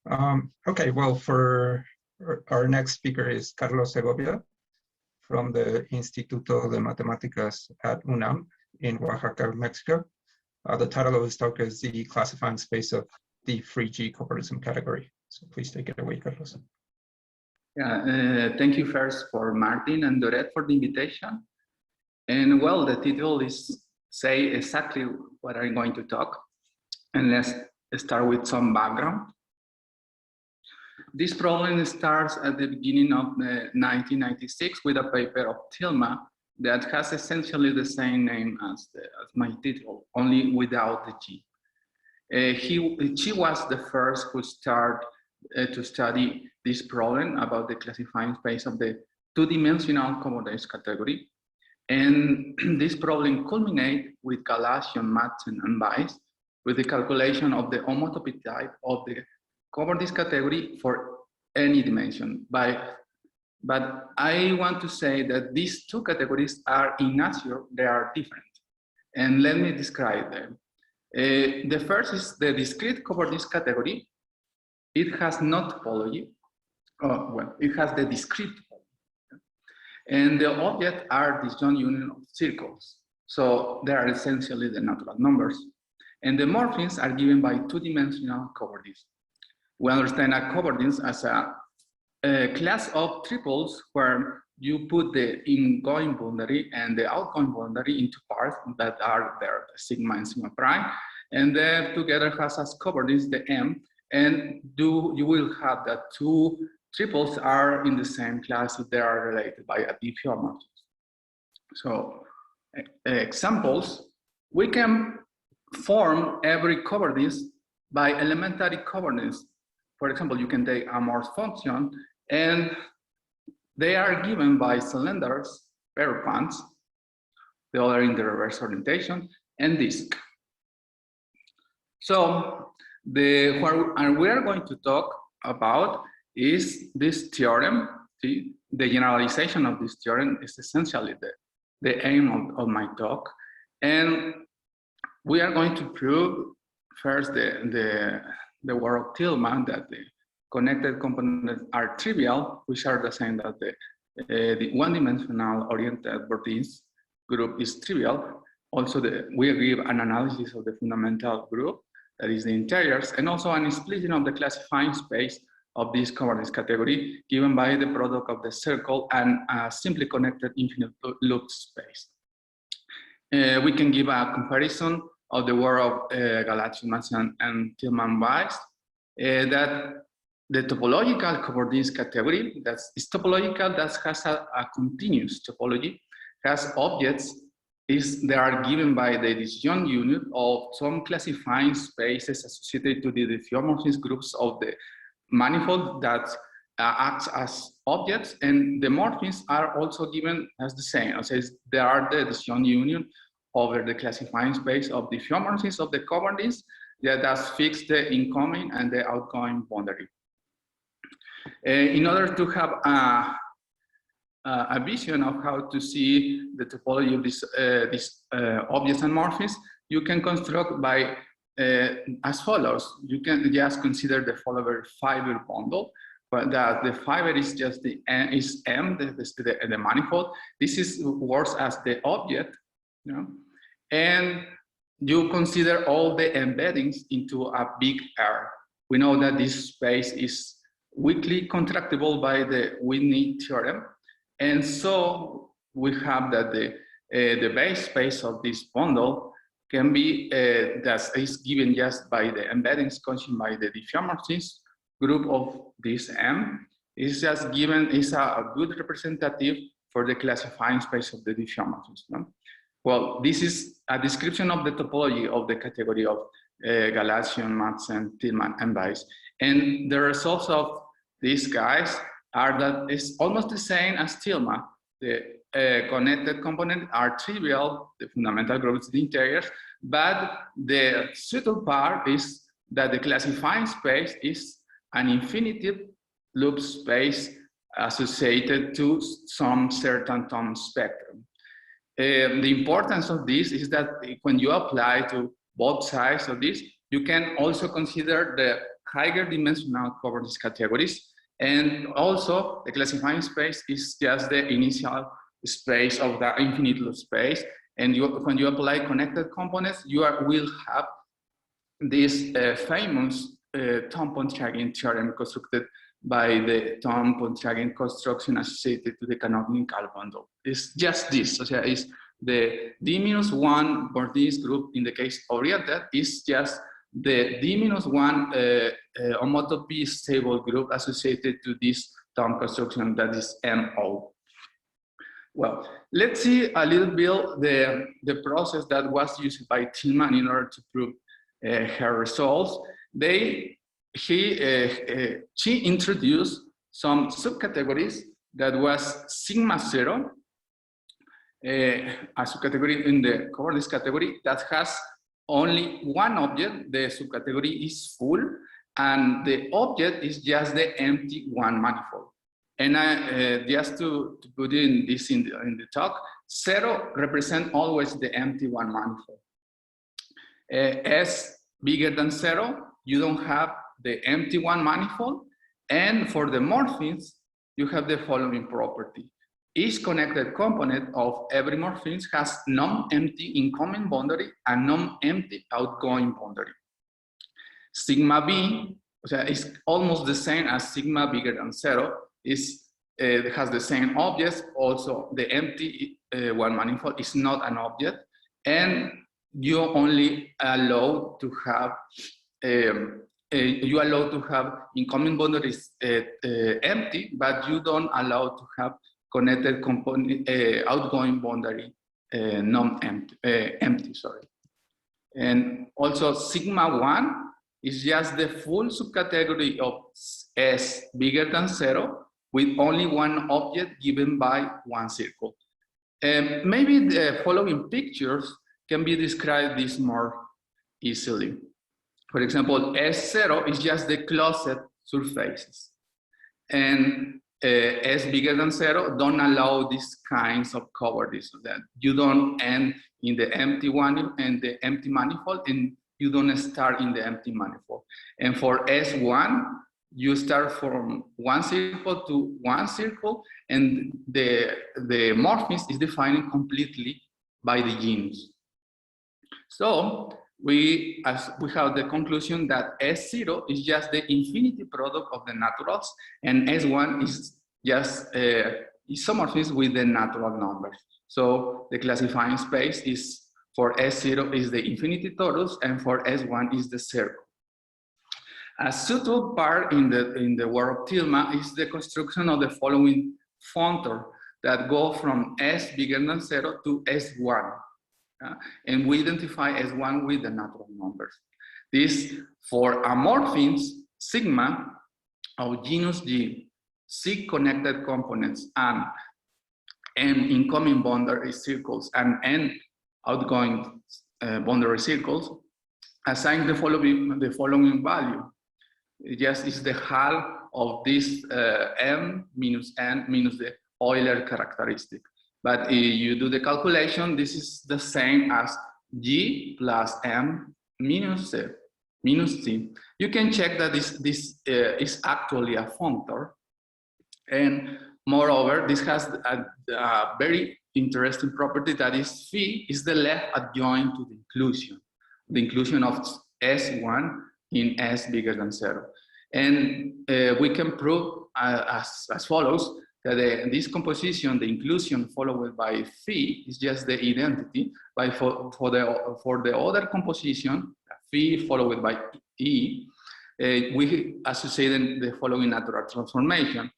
Okay, well, for our next speaker is Carlos Segovia from the Instituto de Matemáticas at UNAM in Oaxaca, Mexico. The title of his talk is The Classifying Space of the Free G Cobordism Category. So please take it away, Carlos. Yeah, thank you first for Martin and Dorette for the invitation. And well, the title is say exactly what I'm going to talk. And let's start with some background. This problem starts at the beginning of 1996 with a paper of Tilma that has essentially the same name as my title, only without the G. She was the first who started to study this problem about the classifying space of the two-dimensional cobordism category. And this problem culminates with Galatian, Madsen, and Weiss with the calculation of the homotopy type of the cobordism category for any dimension. But I want to say that these two categories are in nature, they are different. And let me describe them. The first is the discrete cobordism category. It has no topology. Well, it has the discrete topology. And the objects are disjoint union of circles. So they are essentially the natural numbers. And the morphisms are given by two-dimensional cobordism. We understand a cobordism as a class of triples where you put the ingoing boundary and the outgoing boundary into parts that are there, the sigma and sigma prime, and then together has as cobordism the M, and you will have that two triples are in the same class if they are related by a diffeomorphism. So examples, we can form every cobordism by elementary cobordism. For example, you can take a Morse function and they are given by cylinders, pair bands, the other in the reverse orientation, and disk. So what we are going to talk about is this theorem. The generalization of this theorem is essentially the aim of my talk. And we are going to prove first the work of Tillman that the connected components are trivial, which are the same that the one-dimensional oriented Bordism group is trivial. Also, we give an analysis of the fundamental group, that is the interiors, and also an splitting of the classifying space of this cobordism category given by the product of the circle and a simply connected infinite loop space. We can give a comparison of the work of Galatian, Madsen, and Tillman-Weiss that the topological cobordism category that is topological, that has a continuous topology, has objects they are given by the disjoint unit of some classifying spaces associated to the diffeomorphism groups of the manifold that acts as objects, and the morphisms are also given as the same. So they are the disjoint union over the classifying space of the diffeomorphisms of the cobordism that does fix the incoming and the outgoing boundary. In order to have a vision of how to see the topology of these objects and morphisms, you can construct by as follows. You can just consider the following fiber bundle, but the fiber is just the M, the manifold. This works as the object, you know, and you consider all the embeddings into a big R. We know that this space is weakly contractible by the Whitney theorem, and so we have that the base space of this bundle can be that is given just by the embeddings consumed by the diffeomorphism group of this M. Is just given is a good representative for the classifying space of the diffeomorphism. No? Well, this is a description of the topology of the category of Galatian, Madsen, Tillman, and Weiss. And the results of these guys are that it's almost the same as Tillman. The connected components are trivial, the fundamental groups, the interiors, but the subtle part is that the classifying space is an infinitive loop space associated to some certain tone spectrum. The importance of this is that when you apply to both sides of this, you can also consider the higher dimensional cobordist categories. And also the classifying space is just the initial space of the infinite loop space. And when you apply connected components, you will have this famous Thom-Pontryagin theorem constructed by the Thom-Pontryagin construction associated to the canonical bundle. It's just this, so it's the D-1 Bordis group in the case oriented is just the D-1 homotopy stable group associated to this Thom construction that is MO. Well, let's see a little bit the process that was used by Tillman in order to prove her results. She introduced some subcategories that was sigma 0, a subcategory in the cobordist category that has only one object. The subcategory is full, and the object is just the empty one manifold. And just to put in this in the talk, 0 represents always the empty one manifold. S bigger than 0, you don't have the empty one manifold. And for the morphisms, you have the following property. Each connected component of every morphism has non-empty incoming boundary and non-empty outgoing boundary. Sigma B is almost the same as sigma bigger than 0. It has the same objects. Also, the empty one manifold is not an object, and you only allow to have incoming boundaries empty, but you don't allow to have connected component outgoing boundary non-empty, empty. Sorry. And also sigma 1 is just the full subcategory of S bigger than 0 with only one object given by one circle. Maybe the following pictures can be described this more easily. For example, S0 is just the closed surfaces. And S bigger than 0 don't allow these kinds of cobordism, that you don't end in the empty one and the empty manifold, and you don't start in the empty manifold. And for S1, you start from one circle to one circle, and the morphism is defined completely by the genus. So we have the conclusion that S0 is just the infinity product of the naturals, and S1 is just isomorphism with the natural numbers. So the classifying space is for S0 is the infinity torus, and for S1 is the circle. A subtle part in the work of Tillman is the construction of the following functor that go from S bigger than 0 to S1. And we identify S1 with the natural numbers. This for amorphisms, sigma of genus G, C connected components, and N incoming boundary circles, and N outgoing boundary circles, assign the following value. It just is the half of this M minus N minus the Euler characteristic. But if you do the calculation, this is the same as G plus M minus C. You can check that this is actually a functor. And moreover, this has a very interesting property, that is phi is the left adjoint to the inclusion of S1 in S bigger than 0. And we can prove as follows, that this composition, the inclusion followed by phi, is just the identity. But for the other composition, phi followed by E, we associate the following natural transformation.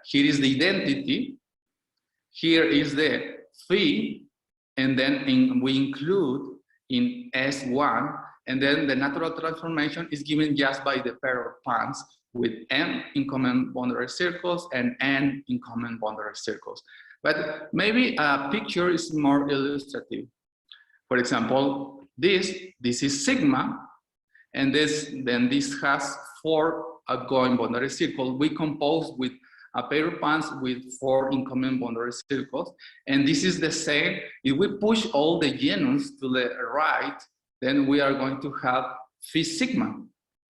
Here is the identity, here is the phi, and then we include in S1, and then the natural transformation is given just by the pair of pans with M incoming boundary circles and N incoming boundary circles. But maybe a picture is more illustrative. For example, this is sigma, and then this has 4 outgoing boundary circles. We compose with a pair of pans with 4 incoming boundary circles, and this is the same. If we push all the genus to the right, then we are going to have phi sigma.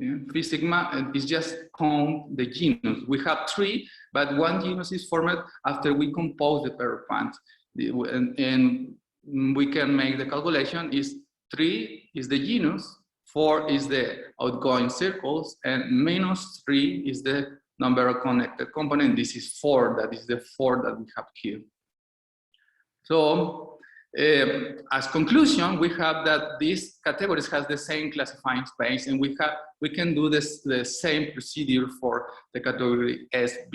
Yeah. Phi sigma is just count the genus. We have 3, but one genus is formed after we compose the pair of bonds. And we can make the calculation is 3 is the genus, 4 is the outgoing circles, and -3 is the number of connected components. This is 4, that is the 4 that we have here. So as conclusion, we have that these categories has the same classifying space, and we can do the same procedure for the category SB.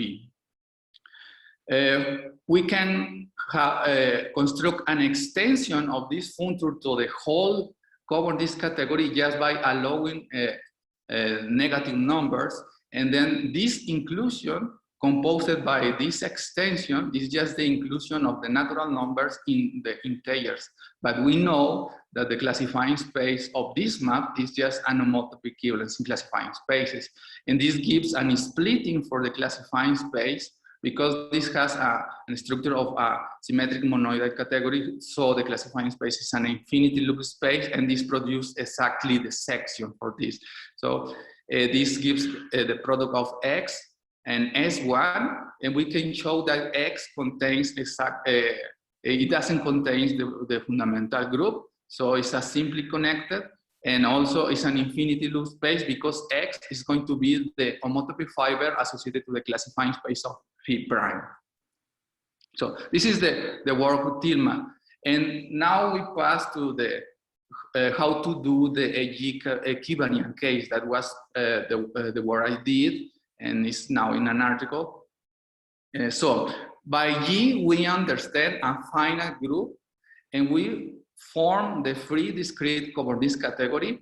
We can construct an extension of this functor to the whole cobordism category just by allowing negative numbers, and then this inclusion composed by this extension is just the inclusion of the natural numbers in the integers. But we know that the classifying space of this map is just an homotopy equivalence in classifying spaces. And this gives an splitting for the classifying space because this has a structure of a symmetric monoidal category. So the classifying space is an infinity loop space, and this produces exactly the section for this. So this gives the product of X and S1, and we can show that X contains it doesn't contain the fundamental group, so it's a simply connected, and also it's an infinity loop space because X is going to be the homotopy fiber associated to the classifying space of phi prime. So this is the work with tilma, and now we pass to the how to do the AG equivariant case. That was the work I did, and it's now in an article. So by G, we understand a finite group, and we form the free discrete cobordism category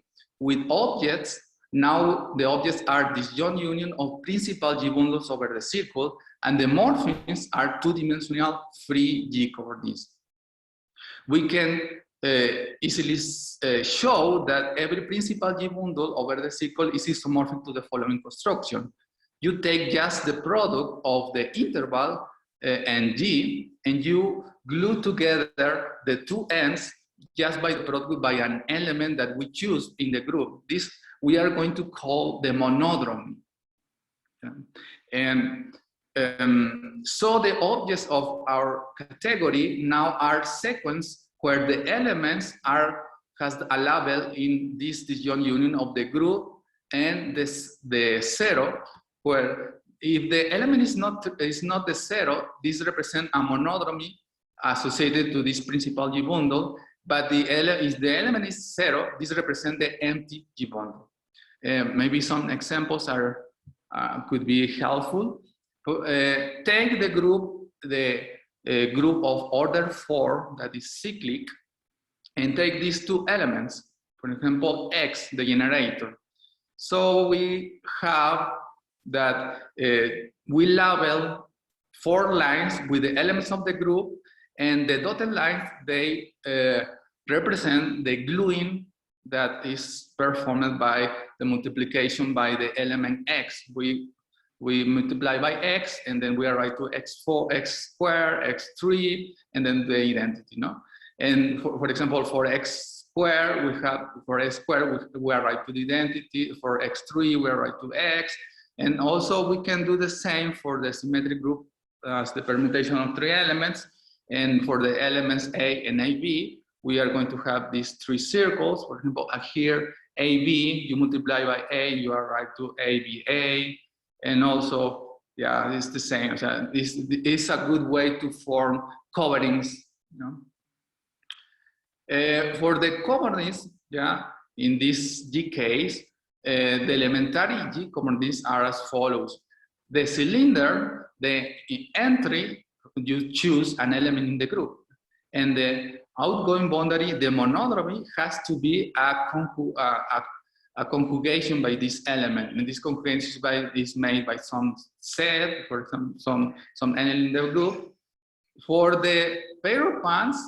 with objects. Now the objects are disjoint union of principal G bundles over the circle, and the morphisms are two-dimensional free G cobordism. We can easily show that every principal G bundle over the circle is isomorphic to the following construction. You take just the product of the interval and G, and you glue together the two ends just by the product by an element that we choose in the group. This we are going to call the monodromy. And so the objects of our category now are sequence where the elements has a label in this disjoint union of the group, and the zero, where if the element is not the zero, this represents a monodromy associated to this principal G bundle. But if the element is zero, this represents the empty G bundle. Maybe some examples could be helpful. Take the group of order 4 that is cyclic, and take these two elements. For example, X, the generator. So we have that we label 4 lines with the elements of the group, and the dotted lines, they represent the gluing that is performed by the multiplication by the element X. We multiply by X, and then we arrive to X4, X squared, X3, and then the identity, no? And for example, for X squared, we arrive to the identity. For X3, we arrive to X. And also we can do the same for the symmetric group as the permutation of 3 elements. And for the elements A and AB, we are going to have these 3 circles. For example, here, AB, you multiply by A, you arrive to ABA. And also, yeah, it's the same. So this is a good way to form coverings, you know. For the cobordism, yeah, in this G case, the elementary G cobordism are as follows. The cylinder, the entry, you choose an element in the group. And the outgoing boundary, the monodromy, has to be a conjugation by this element. And this conjugation is made by some set, for some element in the group. For the pair of bonds,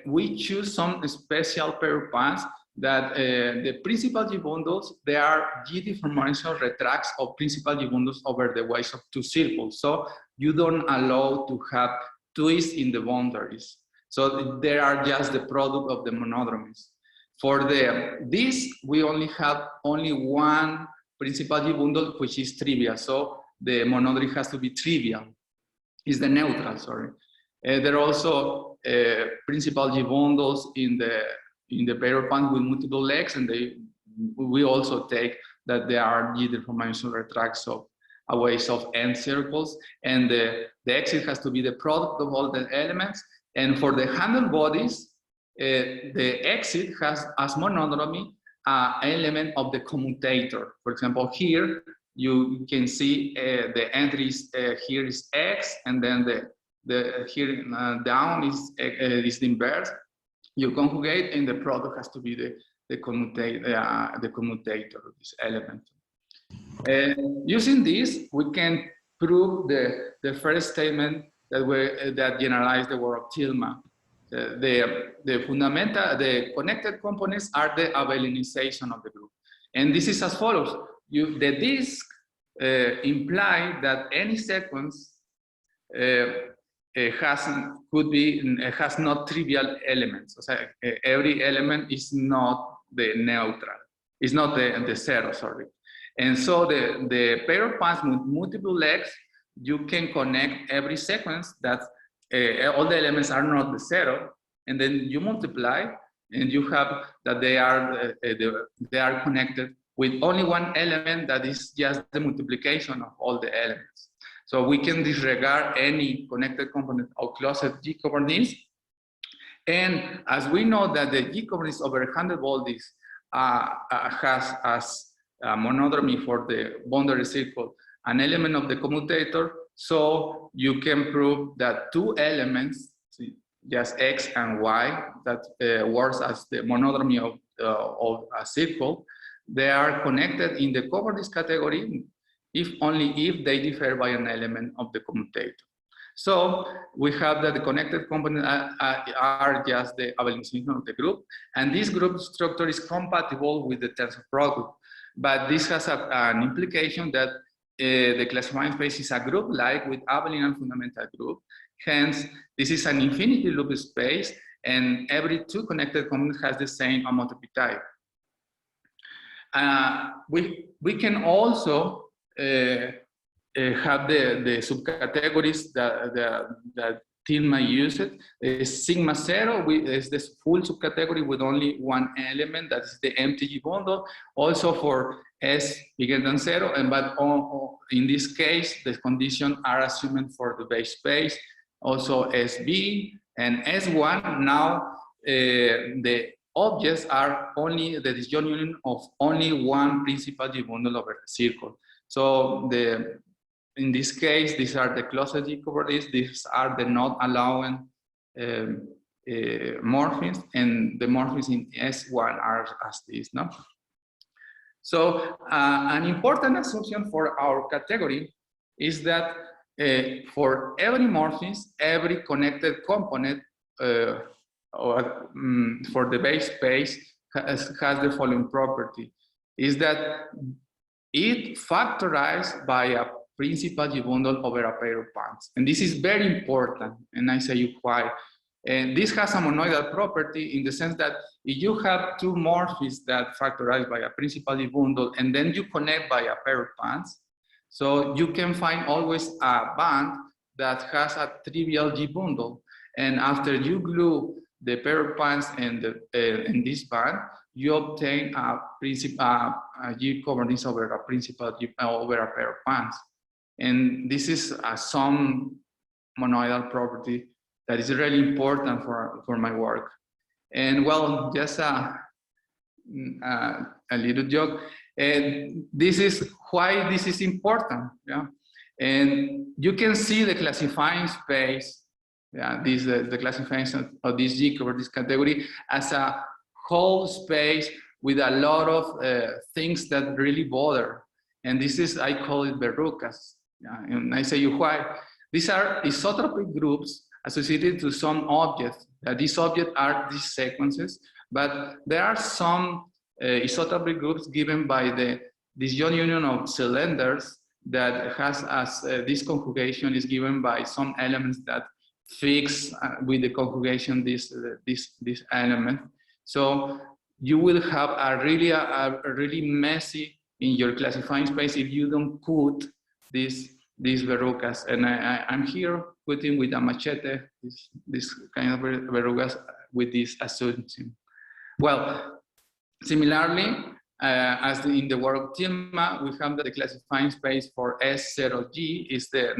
we choose some special pair of bonds that the principal G bundles, they are G deformational retracts of principal G bundles over the ways of 2 circles. So you don't allow to have twists in the boundaries. So they are just the product of the monodromies. For this, we only have one principal G bundle, which is trivial. So the monodromy has to be trivial. Is the neutral, sorry. There are also principal G bundles in the pair band with multiple legs, and we also take that there are G deformation retracts of ways of end circles, and the exit has to be the product of all the elements. And for the handle bodies, the exit has as monodromy element of the commutator. For example, here you can see the entries here is X, and then the here down is the inverse. You conjugate, and the product has to be the commutator of this element. Using this, we can prove the first statement that generalized the work of Tillman. The connected components are the abelianization of the group, and this is as follows: the disk imply that any sequence has not trivial elements. So every element is not the neutral, is not the zero, sorry. And so the pair of paths with multiple legs, you can connect every sequence that all the elements are not the zero, and then you multiply, and you have that they are connected with only one element that is just the multiplication of all the elements. So we can disregard any connected component of closed G cobordism. And as we know that the G cobordism over handle bodies has as monodromy for the boundary circle an element of the commutator, so you can prove that two elements, just X and Y, that works as the monodromy of a circle, they are connected in the cobordism category only if they differ by an element of the commutator. So we have that the connected components are just the abelianization of the group, and this group structure is compatible with the tensor product. But this has an implication that the classifying space is a group like with abelian fundamental group. Hence, this is an infinity loop space, and every two connected components has the same homotopy type. We can also have the subcategories that Tillman used. Sigma 0 is this full subcategory with only one element, that is the MTG bundle. Also for S bigger than 0, but in this case, the conditions are assumed for the base space. Also SB and S1. Now the objects are only the disunion of only one principal G bundle over the circle. So in this case, these are the closed G cobordism. These are the not allowing morphisms, and the morphisms in S1 are as this, no? So an important assumption for our category is that for every morphism, every connected component for the base space has the following property: is that it factorized by a principal G bundle over a pair of bands. And this is very important, and I say you why. And this has a monoidal property in the sense that if you have two morphisms that factorize by a principal G bundle, and then you connect by a pair of bands, so you can find always a band that has a trivial G bundle. And after you glue the pair of bands in this band, you obtain a G cobordism over a principal G over a pair of bands. And this is some monoidal property that is really important for my work. And well, just a little joke. And this is why this is important. Yeah, and you can see the classifying space. Yeah, the classification of this G cobordism category as a whole space with a lot of things that really bother. And this is, I call it verrucas. Yeah, and I say you why. These are isotropic groups associated to some objects. These objects are these sequences, but there are some isotropic groups given by the disunion of cylinders that has as this conjugation is given by some elements that fix with the conjugation this element. So you will have a really messy in your classifying space if you don't put these verrugas. And I'm here putting with a machete this kind of verrugas with this assumption. Well, similarly, as in the work tilma, we have that the classifying space for S0G is the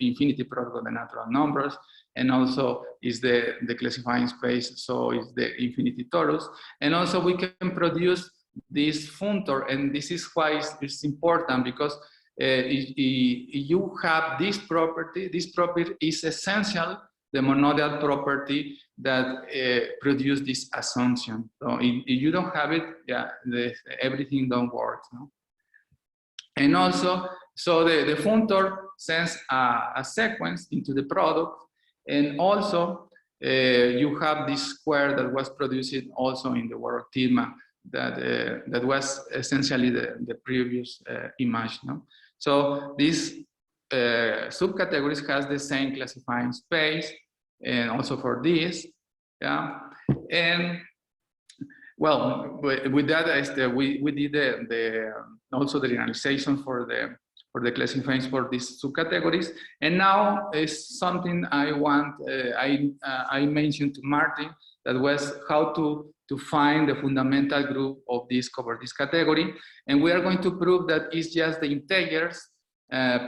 infinity product of the natural numbers, and also is the classifying space, so is the infinity torus. And also we can produce this functor, and this is why it's important, because you have this property is essential, the monodial property that produce this assumption. So if you don't have it, yeah, everything don't work. No? And also, so the functor sends a sequence into the product, and also you have this square that was produced also in the work tilma that was essentially the previous image. No? So this subcategories has the same classifying space, and also for this, yeah. And well, with that, we did also the generalization for the classifying for these subcategories. And now is something I want I mentioned to Martin, that was how to find the fundamental group of this cobordism category, and we are going to prove that it's just the integers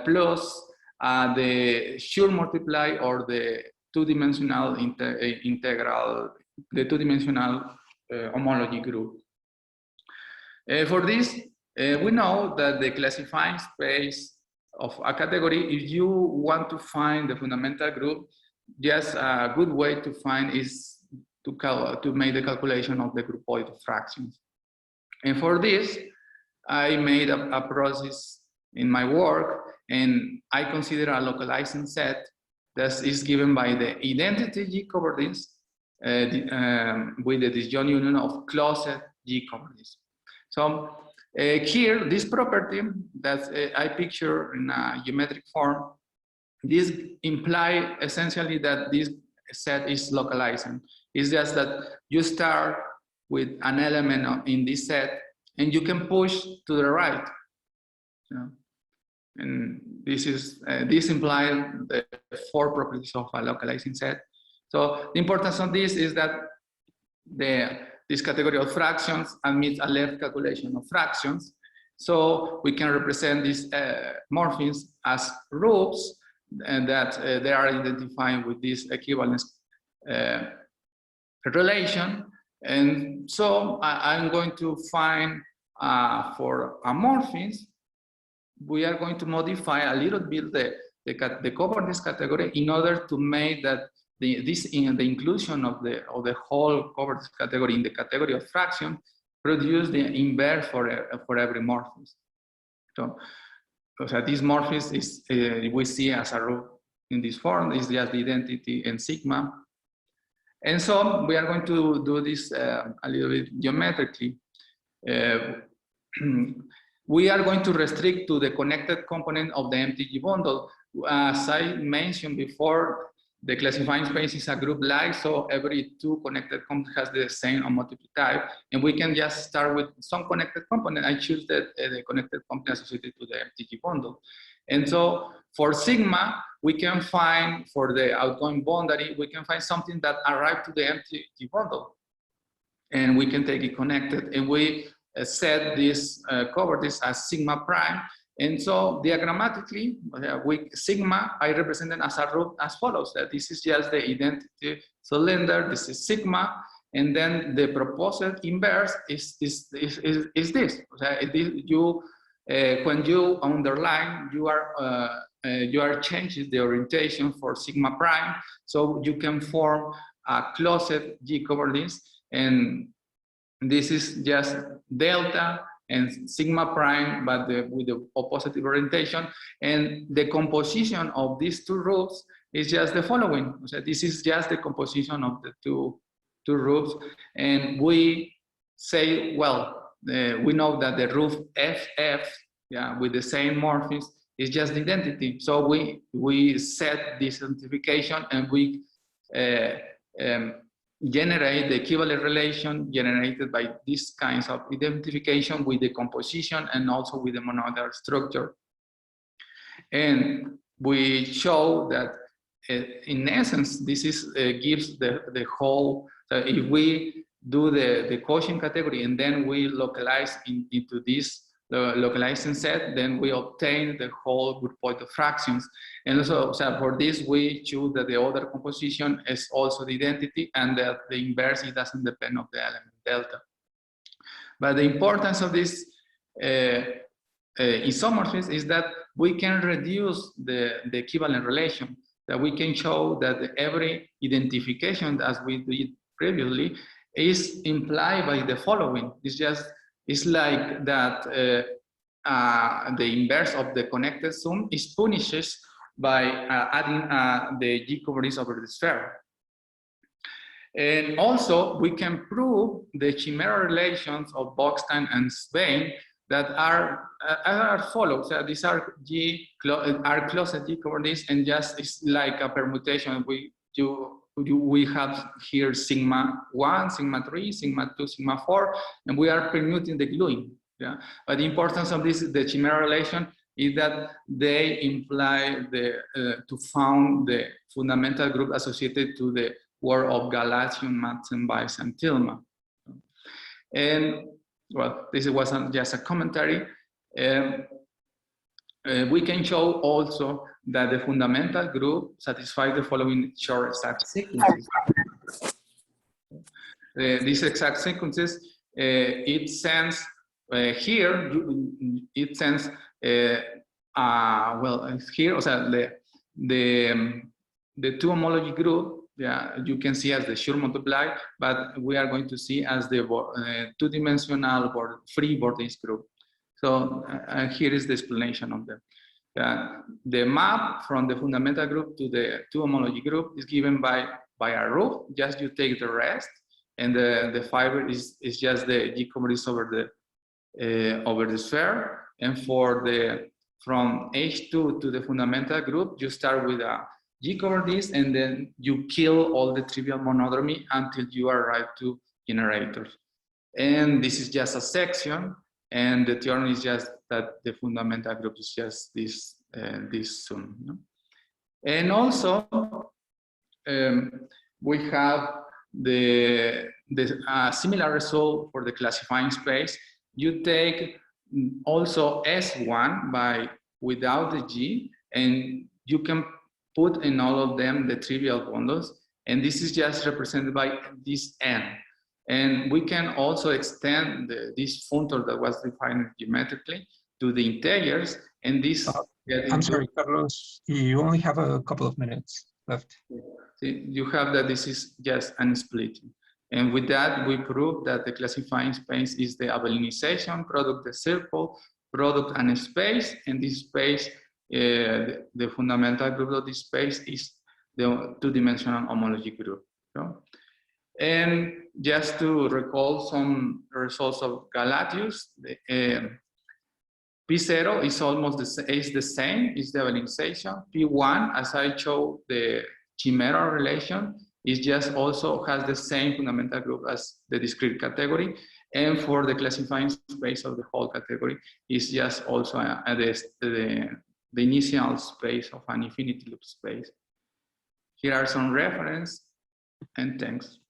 plus the Schur multiply, or the two-dimensional integral, the two-dimensional homology group. For this, we know that the classifying space of a category, if you want to find the fundamental group, just a good way to find is to make the calculation of the groupoid of fractions. And for this, I made a process in my work, and I consider a localizing set that is given by the identity G cobordism with the disjoint union of closed G cobordism. So here, this property that I picture in a geometric form, this implies essentially that this set is localizing. It's just that you start with an element in this set, and you can push to the right. So, and this is this implies the four properties of a localizing set. So the importance of this is that this category of fractions admits a left calculation of fractions. So we can represent these morphisms as groups, and that they are identified with this equivalence relation. And so I'm going to find for a morphism, we are going to modify a little bit the cobordism category in order to make that the inclusion of the whole cobordism category in the category of fraction produce the inverse for every morphism. So this morphism is we see as a root in this form is just the identity and sigma. And so we are going to do this a little bit geometrically. We are going to restrict to the connected component of the MTG bundle. As I mentioned before, the classifying space is a group like, so every two connected component has the same homotopy type, and we can just start with some connected component. I choose the connected component associated to the MTG bundle. And so for sigma, we can find, for the outgoing boundary, we can find something that arrives to the MTG bundle, and we can take it connected, and we set this cobordism as sigma prime. And so diagrammatically, sigma, I represent it as a root as follows. That this is just the identity cylinder, this is sigma, and then the proposed inverse is this. When you underline, you are changing the orientation for sigma prime, so you can form a closed G cobordism, and this is just delta and sigma prime, but with the opposite orientation. And the composition of these two roots is just the following. So this is just the composition of the two roots. And we say, well, we know that the root FF, yeah, with the same morphism is just the identity. So we set this identification, and we generate the equivalent relation generated by these kinds of identification with the composition and also with the monoidal structure. And we show that in essence, this is gives the whole, if we do the quotient category and then we localize into this localizing set, then we obtain the whole group point of fractions. And also, so for this, we choose that the order composition is also the identity and that the inverse, it doesn't depend on the element delta. But the importance of this isomorphism is that we can reduce the equivalent relation, that we can show that every identification, as we did previously, is implied by the following. It's like that the inverse of the connected sum is punished by adding the G cobordism over the sphere. And also, we can prove the chimera relations of Bockstein and Svein that are followed. So these are closed G cobordism, and just it's like a permutation. We have here sigma 1, sigma 3, sigma 2, sigma 4, and we are permuting the gluing. Yeah? But the importance of this, the chimera relation, is that they imply to found the fundamental group associated to the work of Galatian, Madsen, Weiss, and Tillman. And well, this was just a commentary. We can show also that the fundamental group satisfies the following short exact sequences. These exact sequences, it sends here, it sends, well, here, also the two homology group, yeah, you can see as the Schur multiply, but we are going to see as the two-dimensional free Bordis group. So here is the explanation of them. The map from the fundamental group to the two homology group is given by a roof. Just you take the rest, and the fiber is just the G cobordism over the sphere. And for from H2 to the fundamental group, you start with a G cobordism, and then you kill all the trivial monodromy until you arrive to generators. And this is just a section, and the theorem is just that the fundamental group is just this sum. No? And also, we have the similar result for the classifying space. You take also S1 without the G, and you can put in all of them the trivial bundles, and this is just represented by this N. And we can also extend this functor that was defined geometrically to the integers, and this... I'm sorry, Carlos, you only have a couple of minutes left. See, you have that this is just unsplitting. And with that, we prove that the classifying space is the Abelinization, product the circle, product and space, and this space, the fundamental group of this space is the two-dimensional homology group. So, and just to recall some results of Galatius, P0 is almost the same, is the Abelinization. P1, as I showed, the chimera relation, is just also has the same fundamental group as the discrete category. And for the classifying space of the whole category is just also the initial space of an infinity loop space. Here are some reference, and thanks.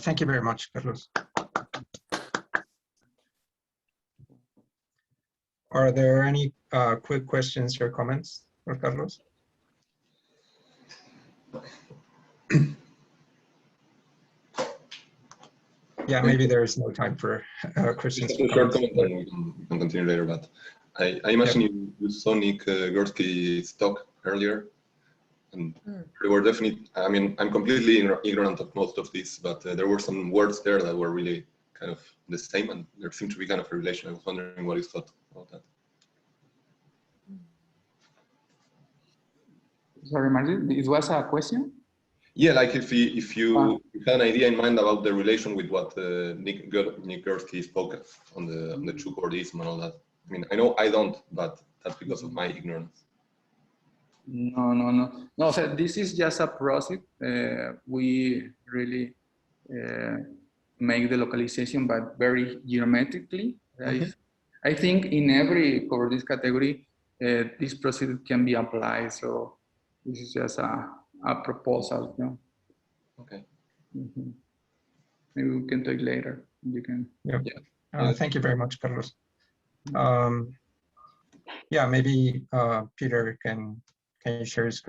Thank you very much, Carlos. Are there any quick questions or comments for Carlos? Yeah, maybe there is no time for questions. Just a short comment, and we can continue later. But I imagine you saw Nick Gursky's talk earlier, and there were definitely. I mean, I'm completely ignorant of most of this, but there were some words there that were really kind of the same, and there seemed to be kind of a relation. I was wondering what you thought about that. Sorry, Martin, it was a question? Yeah, like if you had an idea in mind about the relation with what Nick Gursky spoke on the two-cobordism and all that. I mean, I know I don't, but that's because of my ignorance. No. So this is just a process. We really make the localization, but very geometrically. I think in every cobordism category, this process can be applied. So this is just a proposal. You know? Okay. Maybe we can talk later. You can. Yep. Yeah. Thank you very much, Carlos. Yeah, maybe Peter, can you share your screen?